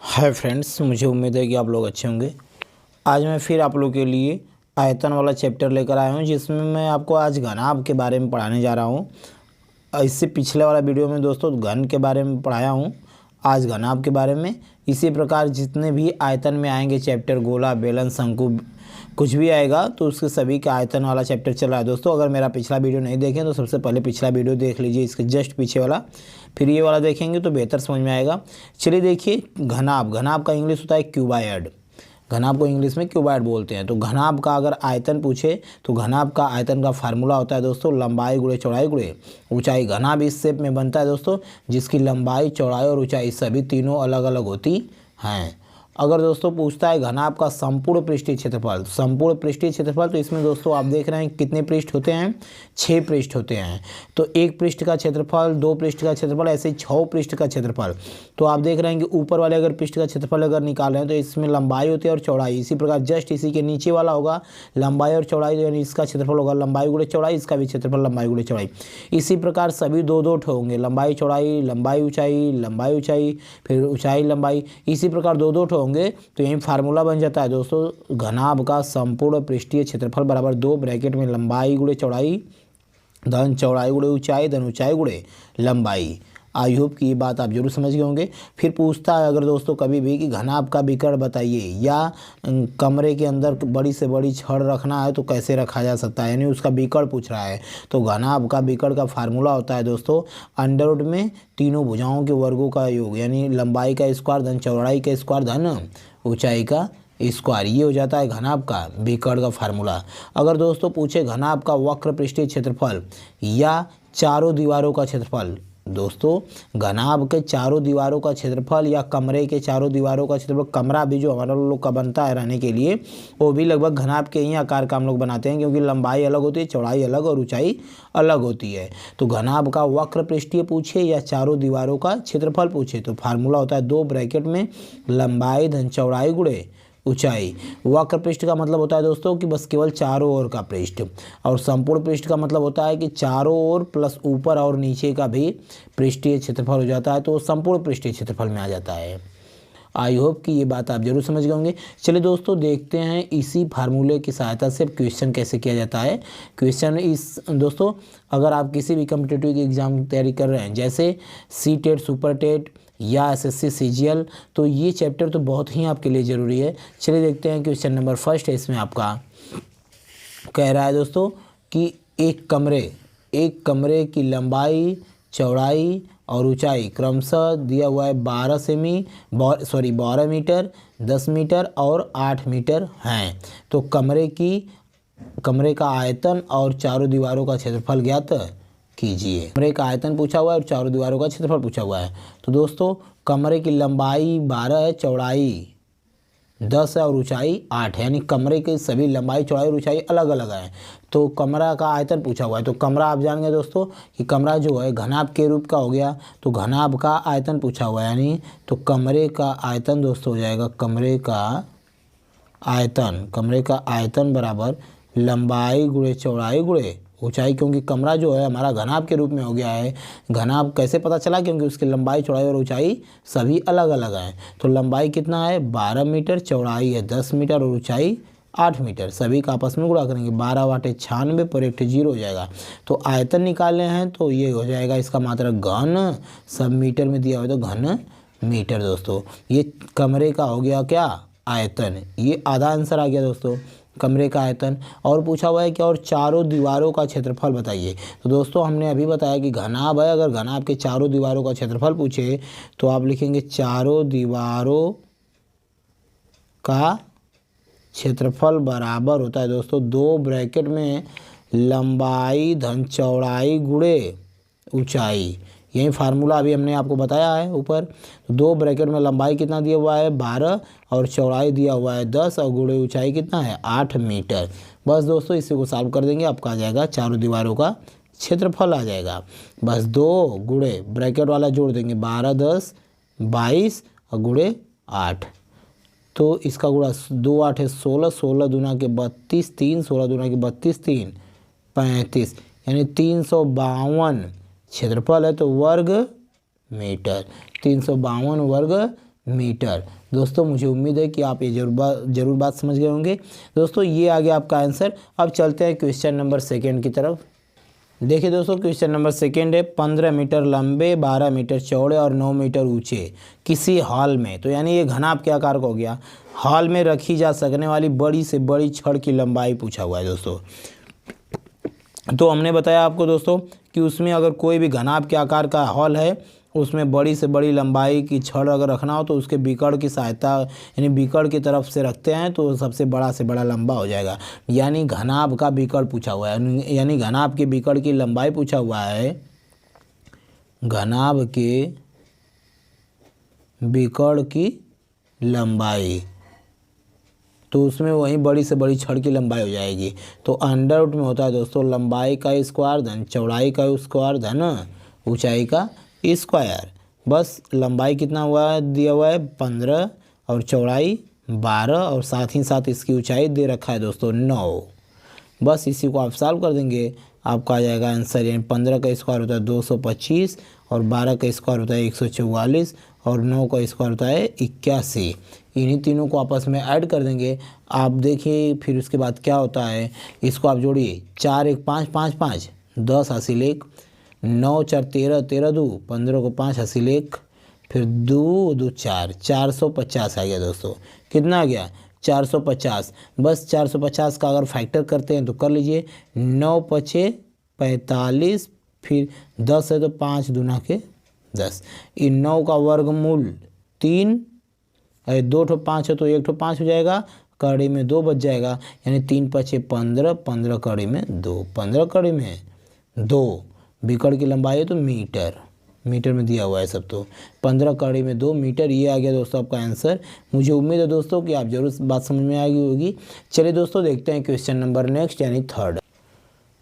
Hi friends, मुझे उम्मीद है कि आप लोग अच्छे होंगे। आज मैं फिर आप लोग के लिए आयतन वाला चैप्टर लेकर आया हूं, जिसमें मैं आपको आज घनाभ के बारे में पढ़ाने जा रहा हूं। इससे पिछले वाला वीडियो में दोस्तों घन के बारे में पढ़ाया हूं, आज घनाभ के बारे में। इसी प्रकार जितने भी आयतन में आएंगे चैप्टर, गोला, बेलन, शंकु, कुछ भी आएगा तो उसके सभी का आयतन वाला चैप्टर चल रहा है दोस्तों। अगर मेरा पिछला वीडियो नहीं देखें तो सबसे पहले पिछला वीडियो देख लीजिए, इसके जस्ट पीछे वाला, फिर ये वाला देखेंगे तो बेहतर समझ में आएगा। चलिए देखिए, घनाभ, घनाभ का इंग्लिश होता है क्यूबायड। घनाभ को इंग्लिश में क्यूबायड बोलते हैं। तो घनाभ का अगर आयतन पूछे तो घनाभ का आयतन का फार्मूला होता है दोस्तों लंबाई गुणे चौड़ाई गुणे ऊंचाई। घनाभ इस शेप में बनता है दोस्तों, जिसकी लंबाई, चौड़ाई और ऊंचाई सभी तीनों अलग अलग होती हैं। अगर दोस्तों पूछता है घनाभ का संपूर्ण पृष्ठीय क्षेत्रफल, संपूर्ण पृष्ठीय क्षेत्रफल, तो इसमें दोस्तों आप देख रहे हैं कितने पृष्ठ होते हैं, 6 पृष्ठ होते हैं। तो एक पृष्ठ का क्षेत्रफल, 2 पृष्ठ का क्षेत्रफल, ऐसे 6 पृष्ठ का क्षेत्रफल। तो आप देख रहे हैं कि ऊपर वाले अगर पृष्ठ का क्षेत्रफल अगर निकाल रहे हैं तो इसमें लंबाई होती है और चौड़ाई। इसी प्रकार जस्ट इसी के नीचे वाला होगा लंबाई और चौड़ाई, यानी इसका क्षेत्रफल होगा लंबाई गुणे चौड़ाई, इसका भी क्षेत्रफल लंबाई गुणे चौड़ाई। इसी प्रकार सभी दो दो होंगे, लंबाई चौड़ाई, लंबाई ऊंचाई, लंबाई ऊंचाई, फिर ऊंचाई लंबाई, इसी प्रकार दो दो होंगे। तो यही फार्मूला बन जाता है दोस्तों घनाभ का संपूर्ण पृष्ठीय क्षेत्रफल बराबर 2 ब्रैकेट में लंबाई गुणे चौड़ाई धन चौड़ाई गुणे ऊंचाई धन ऊंचाई गुणे लंबाई। आई होप कि ये बात आप जरूर समझ गए होंगे। फिर पूछता है अगर दोस्तों कभी भी कि घनाभ का विकर्ण बताइए, या कमरे के अंदर बड़ी से बड़ी छड़ रखना है तो कैसे रखा जा सकता है, यानी उसका विकर्ण पूछ रहा है। तो घनाभ का विकर्ण का फार्मूला होता है दोस्तों अंडरवुड में तीनों भुजाओं के वर्गों का योग, यानी लंबाई का स्क्वायर धन चौड़ाई का स्क्वायर धन ऊंचाई का स्क्वायर। ये हो जाता है घनाभ का विकर्ण का फार्मूला। अगर दोस्तों पूछे घनाभ का वक्र पृष्ठीय क्षेत्रफल या चारों दीवारों का क्षेत्रफल, दोस्तों घनाभ के चारों दीवारों का क्षेत्रफल या कमरे के चारों दीवारों का क्षेत्रफल, कमरा भी जो हमारा लोग का बनता है रहने के लिए, वो भी लगभग घनाभ के ही आकार का हम लोग बनाते हैं, क्योंकि लंबाई अलग होती है, चौड़ाई अलग और ऊंचाई अलग होती है। तो घनाभ का वक्र पृष्ठीय पूछे या चारों दीवारों का क्षेत्रफल पूछे तो फार्मूला होता है 2 ब्रैकेट में लंबाई धन चौड़ाई गुणे ऊंचाई। वक्र पृष्ठ का मतलब होता है दोस्तों कि बस केवल चारों ओर का पृष्ठ, और संपूर्ण पृष्ठ का मतलब होता है कि चारों ओर प्लस ऊपर और नीचे का भी पृष्ठीय क्षेत्रफल हो जाता है, तो संपूर्ण पृष्ठीय क्षेत्रफल में आ जाता है। आई होप कि ये बात आप जरूर समझ गए होंगे। चलिए दोस्तों देखते हैं इसी फार्मूले की सहायता से क्वेश्चन कैसे किया जाता है। क्वेश्चन इस दोस्तों, अगर आप किसी भी कॉम्पिटिटिव एग्जाम की तैयारी कर रहे हैं, जैसे सी टेट, सुपर टेट या एसएससी सीजीएल, तो ये चैप्टर तो बहुत ही आपके लिए ज़रूरी है। चलिए देखते हैं क्वेश्चन नंबर फर्स्ट है। इसमें आपका कह रहा है दोस्तों कि एक कमरे की लंबाई, चौड़ाई और ऊंचाई क्रमशः दिया हुआ है 12 मीटर, 10 मीटर और 8 मीटर हैं। तो कमरे का आयतन और चारों दीवारों का क्षेत्रफल ज्ञात कीजिए। कमरे का आयतन पूछा हुआ है और चारों दीवारों का क्षेत्रफल पूछा हुआ है। तो दोस्तों कमरे की लंबाई 12 है, चौड़ाई 10 है और ऊंचाई 8 है, यानी कमरे की सभी लंबाई, चौड़ाई और ऊंचाई अलग अलग है। तो कमरा का आयतन पूछा हुआ है, तो कमरा आप जान गए दोस्तों कि कमरा जो है घनाभ के रूप का हो गया। तो घनाभ का आयतन पूछा हुआ है, यानी तो कमरे का आयतन दोस्तों हो जाएगा कमरे का आयतन बराबर लंबाई गुणे चौड़ाई गुणे ऊंचाई, क्योंकि कमरा जो है हमारा घनाभ के रूप में हो गया है। घनाभ कैसे पता चला, क्योंकि उसकी लंबाई, चौड़ाई और ऊंचाई सभी अलग अलग हैं। तो लंबाई कितना है 12 मीटर, चौड़ाई है 10 मीटर और ऊंचाई 8 मीटर। सभी का आपस में गुणा करेंगे, 12 वाटे 96 पर 1 0 हो जाएगा। तो आयतन निकालने हैं तो ये हो जाएगा इसका मात्रा घन, सब मीटर में दिया हुआ तो घन मीटर। दोस्तों ये कमरे का हो गया क्या आयतन, ये आधा आंसर आ गया दोस्तों कमरे का आयतन। और पूछा हुआ है कि और चारों दीवारों का क्षेत्रफल बताइए। तो दोस्तों हमने अभी बताया कि घनाभ है, अगर घनाभ के चारों दीवारों का क्षेत्रफल पूछे तो आप लिखेंगे चारों दीवारों का क्षेत्रफल बराबर होता है दोस्तों 2 ब्रैकेट में लंबाई धन चौड़ाई गुणे ऊंचाई। यही फार्मूला अभी हमने आपको बताया है ऊपर। 2 ब्रैकेट में लंबाई कितना दिया हुआ है 12 और चौड़ाई दिया हुआ है 10 और गुणे ऊंचाई कितना है 8 मीटर। बस दोस्तों इसी को सॉल्व कर देंगे, आपका आ जाएगा चारों दीवारों का क्षेत्रफल आ जाएगा। बस 2 गुणे ब्रैकेट वाला जोड़ देंगे 12 10 22 और गुणे 8। तो इसका गुणा 2 8 है 16, 16 दूना के 32, 3 16 दूना के 32, 3 35, यानी 352 क्षेत्रफल है तो वर्ग मीटर, 352 वर्ग मीटर। दोस्तों मुझे उम्मीद है कि आप ये जरूर बात समझ गए होंगे। दोस्तों ये आ गया आपका आंसर। अब चलते हैं क्वेश्चन नंबर सेकेंड की तरफ। देखिए दोस्तों क्वेश्चन नंबर सेकेंड है 15 मीटर लंबे, 12 मीटर चौड़े और 9 मीटर ऊंचे किसी हॉल में, तो यानी ये घनाभ के आकार का हो गया, हॉल में रखी जा सकने वाली बड़ी से बड़ी छड़ की लंबाई पूछा हुआ है दोस्तों। तो हमने बताया आपको दोस्तों कि उसमें अगर कोई भी घनाभ के आकार का हॉल है, उसमें बड़ी से बड़ी लंबाई की छड़ अगर रखना हो तो उसके बिकड़ की सहायता यानी बिकड़ की तरफ से रखते हैं तो सबसे बड़ा से बड़ा लंबा हो जाएगा। यानी घनाभ का बिकड़ पूछा हुआ है, यानी घनाभ के बिकड़ की लंबाई पूछा हुआ है। घनाभ के बिकड़ की लंबाई, तो उसमें वहीं बड़ी से बड़ी छड़ की लंबाई हो जाएगी। तो अंडर रूट में होता है दोस्तों लंबाई का स्क्वायर धन चौड़ाई का स्क्वायर धन ऊंचाई का स्क्वायर। बस लंबाई कितना हुआ है, दिया हुआ है 15 और चौड़ाई 12 और साथ ही साथ इसकी ऊंचाई दे रखा है दोस्तों 9। बस इसी को आप सॉल्व कर देंगे, आपका आ जाएगा आंसर। यानी 15 का स्क्वायर होता है 225 और 12 का स्क्वायर होता है 144 और 9 का स्क्वायर होता है 81। इन्हीं तीनों को आपस में ऐड कर देंगे। आप देखिए फिर उसके बाद क्या होता है, इसको आप जोड़िए 4 1 5 5 5 10 हासिल 1, 9 4 13 13 2 15 को 5 हासिल 1, फिर 2 2 4 450 आ गया दोस्तों। कितना आ गया 450। बस 450 का अगर फैक्टर करते हैं तो कर लीजिए, 9 पचे 45, फिर 10 है तो 5 दूना के 10, इन 9 का वर्गमूल 3, अरे 2 ठो 5 है तो 1 ठो 5 हो जाएगा, कड़ी में 2 बच जाएगा, यानी 3 पचे 15, 15 कड़ी में 2, 15 कड़ी में 2, बिकड़ की लंबाई है तो मीटर में दिया हुआ है सब। तो 15 कड़ी में 2 मीटर, ये आ गया दोस्तों आपका आंसर। मुझे उम्मीद है दोस्तों कि आप जरूर बात समझ में आ गई होगी। चलिए दोस्तों देखते हैं क्वेश्चन नंबर नेक्स्ट यानी थर्ड।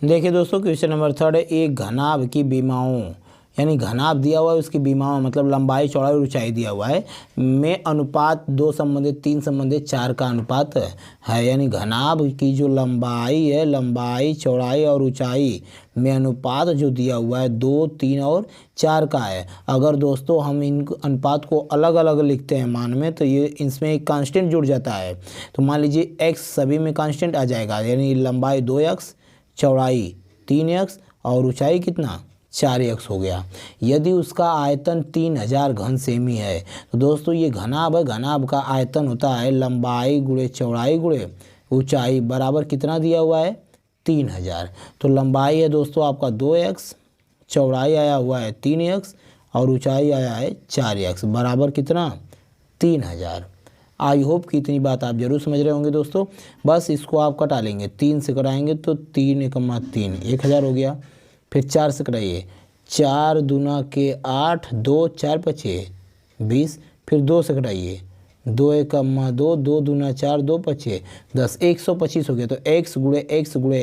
देखिए दोस्तों क्वेश्चन नंबर थर्ड है एक घनाभ की बीमाओं, यानी घनाभ दिया हुआ है उसकी बीमाओं मतलब लंबाई चौड़ाई और ऊंचाई दिया हुआ है में अनुपात 2 संबंधित 3 संबंधित 4 का अनुपात है। यानी घनाभ की जो लंबाई है, लंबाई चौड़ाई और ऊंचाई में अनुपात जो दिया हुआ है 2 3 और 4 का है। अगर दोस्तों हम इन अनुपात को अलग अलग लिखते हैं मान में तो ये इसमें एक कांस्टेंट जुड़ जाता है। तो मान लीजिए x सभी में कांस्टेंट आ जाएगा, यानी लंबाई 2x, चौड़ाई 3x और ऊंचाई कितना 4x हो गया। यदि उसका आयतन 3000 घन सेमी है तो दोस्तों ये घनाभ है, घनाभ का आयतन होता है लंबाई गुणे चौड़ाई गुणे ऊंचाई बराबर कितना दिया हुआ है 3000। तो लंबाई है दोस्तों आपका 2x, चौड़ाई आया हुआ है 3x और ऊंचाई आया है 4x बराबर कितना 3000। आई होप कि इतनी बात आप जरूर समझ रहे होंगे दोस्तों। बस इसको आप कटा लेंगे, 3 से कटाएंगे तो 3 एकमा 3 1000 हो गया। फिर 4 से कटाइए, 4 दूना के 8, 2 4 पचे 20, फिर 2 से कटाइए, 2 एकमा 2, 2 दूना 4, 2 पचे 10, 125 हो गया। तो x गुणे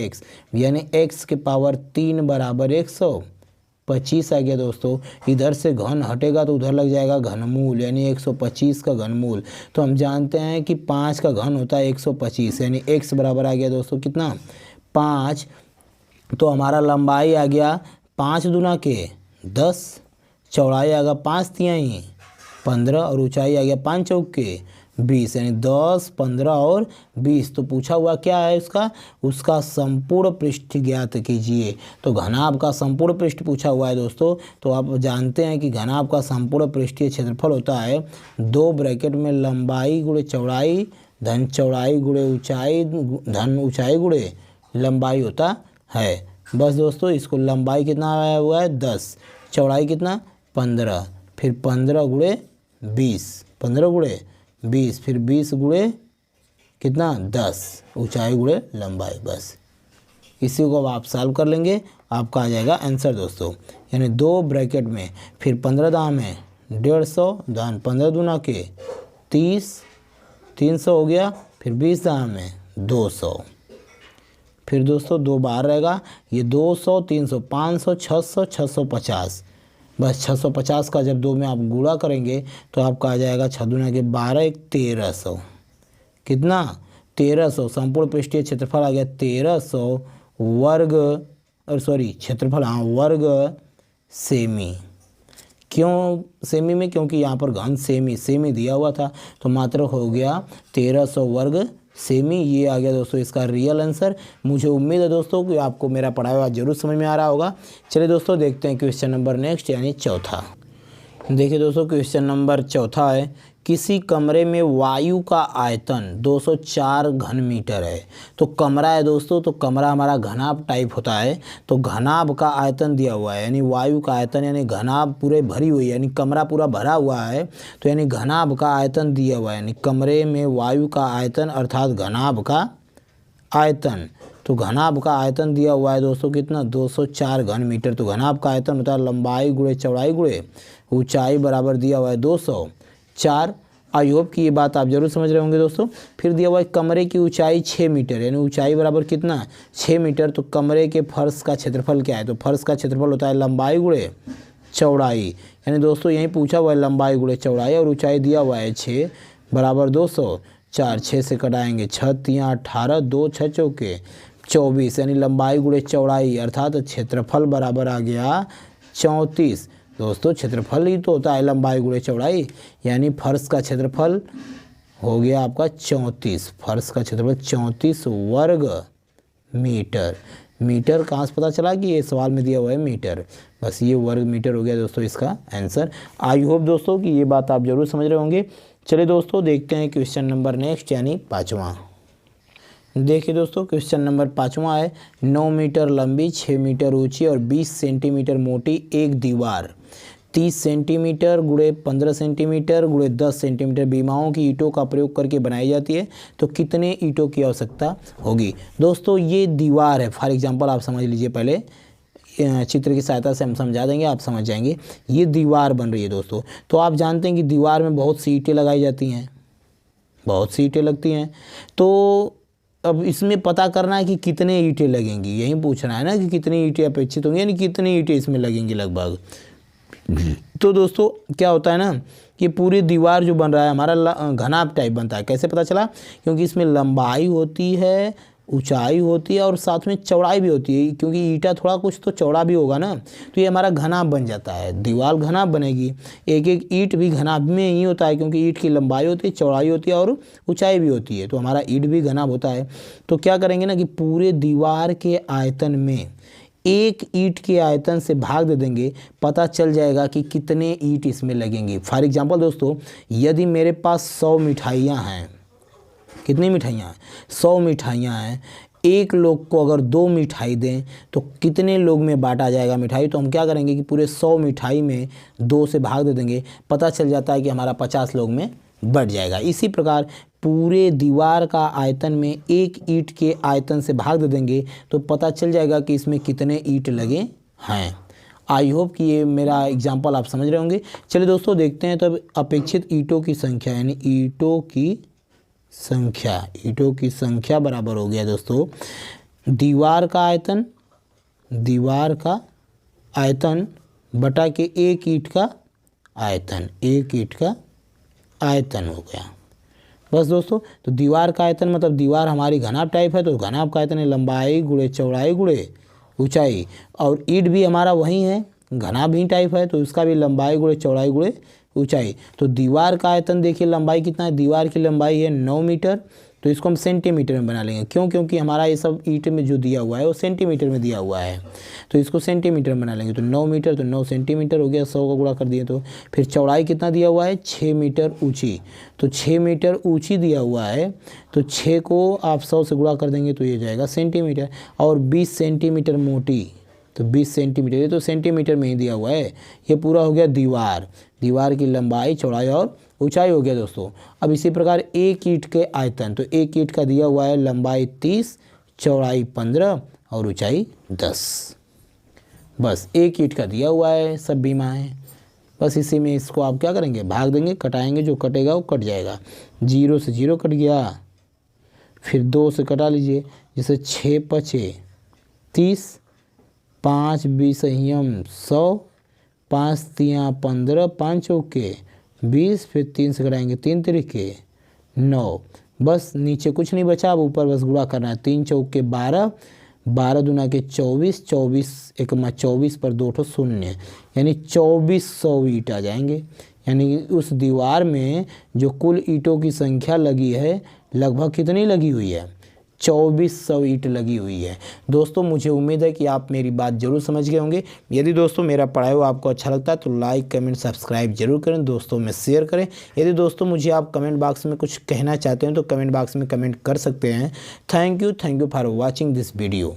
x यानी x के पावर 3 बराबर 125 आ गया दोस्तों। इधर से घन हटेगा तो उधर लग जाएगा घनमूल, यानी 125 का घनमूल। तो हम जानते हैं कि 5 का घन होता है 125, यानी x बराबर आ गया दोस्तों कितना 5। तो हमारा लंबाई आ गया 5 दूना के 10, चौड़ाई आ गया 5 तिहाई 15 और ऊंचाई आ गया 5 चौक के 20, यानी 10 15 और 20। तो पूछा हुआ क्या है उसका संपूर्ण पृष्ठ ज्ञात कीजिए। तो घनाभ का संपूर्ण पृष्ठ पूछा हुआ है दोस्तों। तो आप जानते हैं कि घनाभ का संपूर्ण पृष्ठीय क्षेत्रफल होता है 2 ब्रैकेट में लंबाई गुणे चौड़ाई धन चौड़ाई गुणे ऊंचाई धन ऊंचाई गुणे लंबाई होता है। बस दोस्तों इसको लंबाई कितना आया हुआ है 10, चौड़ाई कितना 15, फिर 15 गुणे 20, 15 गुणे 20, फिर 20 गुणे कितना 10, ऊंचाई गुणे लंबाई। बस इसी को अब आप सॉल्व कर लेंगे, आपका आ जाएगा आंसर दोस्तों। यानी 2 ब्रैकेट में फिर 15 दाम है 150 दान 15 दूना के 30, 300 हो गया, फिर 20 दाम है 200, फिर दोस्तों 2 बार रहेगा, ये 200 300 500 600 650। बस 650 का जब 2 में आप गुणा करेंगे तो आपका आ जाएगा 6 दूना के 12 1300, कितना 1300। संपूर्ण पृष्ठीय क्षेत्रफल आ गया 1300 वर्ग और सॉरी क्षेत्रफल हाँ वर्ग सेमी। क्यों सेमी में? क्योंकि यहाँ पर घन सेमी दिया हुआ था, तो मात्रक हो गया 1300 वर्ग सेमी। ये आ गया दोस्तों इसका रियल आंसर। मुझे उम्मीद है दोस्तों कि आपको मेरा पढ़ाया हुआ जरूर समझ में आ रहा होगा। चलिए दोस्तों देखते हैं क्वेश्चन नंबर नेक्स्ट यानी चौथा। देखिए दोस्तों क्वेश्चन नंबर चौथा है, किसी कमरे में वायु का आयतन 204 घन मीटर है। तो कमरा है दोस्तों, तो कमरा हमारा घनाभ टाइप होता है, तो घनाभ का आयतन दिया हुआ है यानी वायु का आयतन यानी घनाभ पूरे भरी हुई है यानी कमरा पूरा भरा हुआ है, तो यानी घनाभ का आयतन दिया हुआ है यानी कमरे में वायु का आयतन अर्थात घनाभ का आयतन। तो घनाभ का आयतन दिया हुआ है दोस्तों कितना 204 घन मीटर। तो घनाभ का आयतन होता है लंबाई गुणे चौड़ाई गुणे ऊंचाई बराबर दिया हुआ है 204। आई होप कि ये बात आप जरूर समझ रहे होंगे दोस्तों। फिर दिया हुआ है कमरे की ऊंचाई 6 मीटर यानी ऊंचाई बराबर कितना 6 मीटर। तो कमरे के फर्श का क्षेत्रफल क्या है? तो फर्श का क्षेत्रफल होता है लंबाई गुणे चौड़ाई यानी दोस्तों यहीं पूछा हुआ है लंबाई गुणे चौड़ाई और ऊंचाई दिया हुआ है 6 बराबर 204। 6 से कटाएंगे 6 तियाँ 18 2 6 चौके 24 यानी लंबाई गुणे चौड़ाई अर्थात क्षेत्रफल बराबर आ गया 34। दोस्तों क्षेत्रफल ही तो होता है लंबाई गुणे चौड़ाई यानी फर्श का क्षेत्रफल हो गया आपका 34। फर्श का क्षेत्रफल 34 वर्ग मीटर। मीटर कहाँ से पता चला कि ये सवाल में दिया हुआ है मीटर, बस ये वर्ग मीटर हो गया दोस्तों इसका आंसर। आई होप दोस्तों कि ये बात आप जरूर समझ रहे होंगे। चलिए दोस्तों देखते हैं क्वेश्चन नंबर नेक्स्ट यानी पाँचवा। देखिए दोस्तों क्वेश्चन नंबर पाँचवा है, 9 मीटर लंबी 6 मीटर ऊंची और 20 सेंटीमीटर मोटी एक दीवार 30 सेंटीमीटर गुणे 15 सेंटीमीटर गुणे 10 सेंटीमीटर बीमाओं की ईंटों का प्रयोग करके बनाई जाती है, तो कितने ईंटों की आवश्यकता होगी? दोस्तों ये दीवार है, फॉर एग्जांपल आप समझ लीजिए, पहले चित्र की सहायता से हम समझा देंगे आप समझ जाएंगे। ये दीवार बन रही है दोस्तों, तो आप जानते हैं कि दीवार में बहुत सी ईंटें लगाई जाती हैं, बहुत सी ईंटें लगती हैं। तो अब इसमें पता करना है कि कितने ईंटें लगेंगी, यही पूछना है ना कि कितनी ईंटें अपेक्षित होंगी यानी कितनी ईंटें इसमें लगेंगी लगभग। तो दोस्तों क्या होता है ना कि पूरी दीवार जो बन रहा है हमारा घनाभ टाइप बनता है। कैसे पता चला? क्योंकि इसमें लंबाई होती है, ऊंचाई होती है और साथ में चौड़ाई भी होती है, क्योंकि ईंटा थोड़ा कुछ तो चौड़ा भी होगा ना, तो ये हमारा घनाभ बन जाता है, दीवार घनाभ बनेगी। एक एक ईंट भी घनाभ में ही होता है, क्योंकि ईंट की लंबाई होती है, चौड़ाई होती है और ऊंचाई भी होती है, तो हमारा ईंट भी घनाभ होता है। तो क्या करेंगे ना कि पूरे दीवार के आयतन में एक ईंट के आयतन से भाग दे देंगे, पता चल जाएगा कि कितने ईंट इसमें लगेंगे। फॉर एग्जांपल दोस्तों, यदि मेरे पास 100 मिठाइयाँ हैं, कितनी मिठाइयाँ हैं? 100 मिठाइयाँ हैं। एक लोग को अगर 2 मिठाई दें तो कितने लोग में बांटा जाएगा मिठाई? तो हम क्या करेंगे कि पूरे 100 मिठाई में 2 से भाग दे देंगे, पता चल जाता है कि हमारा 50 लोग में बढ़ जाएगा। इसी प्रकार पूरे दीवार का आयतन में एक ईंट के आयतन से भाग दे देंगे तो पता चल जाएगा कि इसमें कितने ईंट लगे हैं। आई होप कि ये मेरा एग्जाम्पल आप समझ रहे होंगे। चलिए दोस्तों देखते हैं तब अपेक्षित ईंटों की संख्या यानी ईंटों की संख्या बराबर हो गया दोस्तों दीवार का आयतन बटा के एक ईंट का आयतन हो गया। बस दोस्तों, तो दीवार का आयतन मतलब दीवार हमारी घनाभ टाइप है, तो घनाभ का आयतन है लंबाई गुणे चौड़ाई गुणे ऊंचाई, और ईंट भी हमारा वही है, घनाभ ही टाइप है, तो इसका भी लंबाई गुणे चौड़ाई गुणे ऊंचाई। तो दीवार का आयतन देखिए लंबाई कितना है, दीवार की लंबाई है 9 मीटर, तो इसको हम सेंटीमीटर में बना लेंगे। क्यों? क्योंकि हमारा ये सब ईंट में जो दिया हुआ है वो सेंटीमीटर में दिया हुआ है, तो इसको सेंटीमीटर में बना लेंगे। तो 9 मीटर तो 9 सेंटीमीटर हो गया, 100 का गुणा कर दिए। तो फिर चौड़ाई कितना दिया हुआ है? 6 मीटर ऊँची, तो 6 मीटर ऊँची दिया हुआ है, तो 6 को आप 100 से गुणा कर देंगे तो ये जाएगा सेंटीमीटर। और 20 सेंटीमीटर मोटी, तो 20 सेंटीमीटर, ये तो सेंटीमीटर में ही दिया हुआ है। ये पूरा हो गया दीवार की लंबाई चौड़ाई और ऊंचाई हो गया दोस्तों। अब इसी प्रकार एक ईंट के आयतन, तो एक ईंट का दिया हुआ है लंबाई 30, चौड़ाई 15 और ऊंचाई 10। बस एक ईंट का दिया हुआ है, सब बीमा है। बस इसी में इसको आप क्या करेंगे? भाग देंगे, कटाएंगे, जो कटेगा वो कट जाएगा। 0 से 0 कट गया, फिर 2 से कटा लीजिए, जैसे 6 पचे 30, 5 20 100, 5 तियाँ 15, 5 चौके 20, फिर 3 से कटाएंगे 3 तिरिके 9। बस नीचे कुछ नहीं बचा, अब ऊपर बस गुणा करना है। 3 चौके 12, 12 दूना के 24, 24 एकमा 24 पर 2 ठो शून्य, यानी 2400 ईंट आ जाएंगे। यानी कि उस दीवार में जो कुल ईंटों की संख्या लगी है लगभग कितनी लगी हुई है, 2400 ईंट लगी हुई है। दोस्तों मुझे उम्मीद है कि आप मेरी बात जरूर समझ गए होंगे। यदि दोस्तों मेरा पढ़ाई हुआ आपको अच्छा लगता है तो लाइक कमेंट सब्सक्राइब जरूर करें, दोस्तों में शेयर करें। यदि दोस्तों मुझे आप कमेंट बॉक्स में कुछ कहना चाहते हैं तो कमेंट बॉक्स में कमेंट कर सकते हैं। Thank you for watching this video.